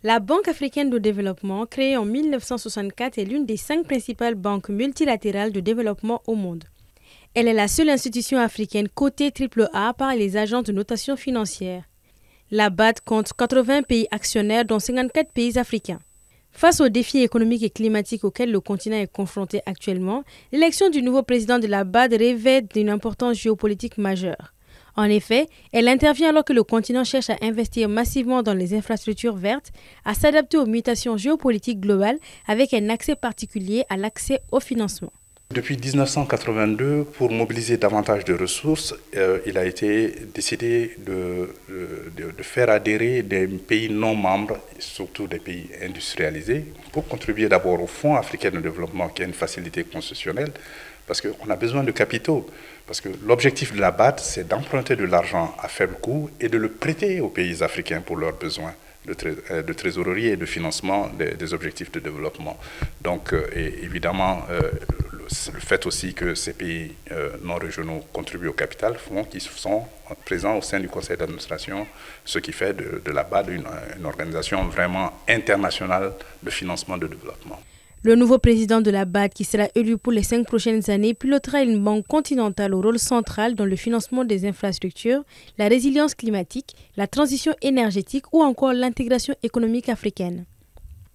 La Banque africaine de développement, créée en 1964, est l'une des 5 principales banques multilatérales de développement au monde. Elle est la seule institution africaine cotée AAA par les agences de notation financière. La BAD compte 80 pays actionnaires, dont 54 pays africains. Face aux défis économiques et climatiques auxquels le continent est confronté actuellement, l'élection du nouveau président de la BAD revêt d'une importance géopolitique majeure. En effet, elle intervient alors que le continent cherche à investir massivement dans les infrastructures vertes, à s'adapter aux mutations géopolitiques globales avec un accès particulier à l'accès au financement. Depuis 1982, pour mobiliser davantage de ressources, il a été décidé de faire adhérer des pays non membres, surtout des pays industrialisés, pour contribuer d'abord au Fonds africain de développement, qui a une facilité concessionnelle, parce qu'on a besoin de capitaux. Parce que l'objectif de la BAD, c'est d'emprunter de l'argent à faible coût et de le prêter aux pays africains pour leurs besoins de trésorerie et de financement des objectifs de développement. Donc, évidemment, le fait aussi que ces pays non régionaux contribuent au capital font qu'ils sont présents au sein du conseil d'administration, ce qui fait de la BAD une organisation vraiment internationale de financement de développement. Le nouveau président de la BAD, qui sera élu pour les 5 prochaines années, pilotera une banque continentale au rôle central dans le financement des infrastructures, la résilience climatique, la transition énergétique ou encore l'intégration économique africaine.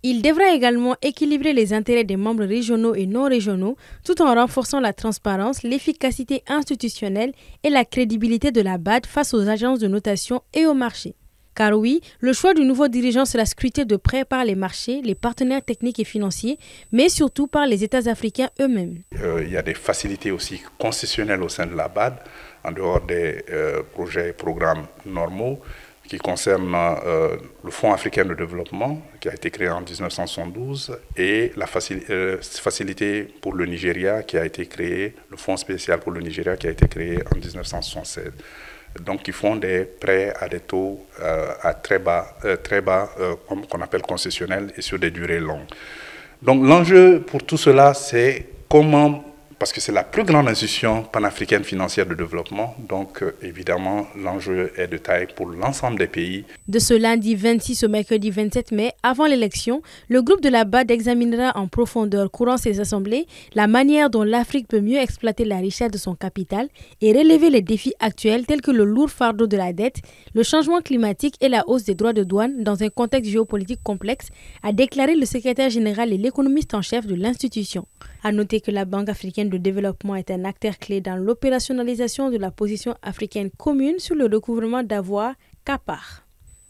Il devra également équilibrer les intérêts des membres régionaux et non régionaux, tout en renforçant la transparence, l'efficacité institutionnelle et la crédibilité de la BAD face aux agences de notation et aux marchés. Car oui, le choix du nouveau dirigeant sera scruté de près par les marchés, les partenaires techniques et financiers, mais surtout par les États africains eux-mêmes. Il y a des facilités aussi concessionnelles au sein de la BAD, en dehors des projets et programmes normaux, qui concernent le Fonds africain de développement, qui a été créé en 1972, et la facilité pour le Nigeria, qui a été créé, le Fonds spécial pour le Nigeria, qui a été créé en 1976. Donc, ils font des prêts à des taux à très bas qu'on appelle concessionnels et sur des durées longues. Donc, l'enjeu pour tout cela, c'est comment, parce que c'est la plus grande institution panafricaine financière de développement, donc évidemment, l'enjeu est de taille pour l'ensemble des pays. De ce lundi 26 au mercredi 27 mai, avant l'élection, le groupe de la BAD examinera en profondeur, courant ses assemblées, la manière dont l'Afrique peut mieux exploiter la richesse de son capital et relever les défis actuels tels que le lourd fardeau de la dette, le changement climatique et la hausse des droits de douane dans un contexte géopolitique complexe, a déclaré le secrétaire général et l'économiste en chef de l'institution. À noter que la Banque africaine de développement est un acteur clé dans l'opérationnalisation de la position africaine commune sur le recouvrement d'avoirs CAPAR.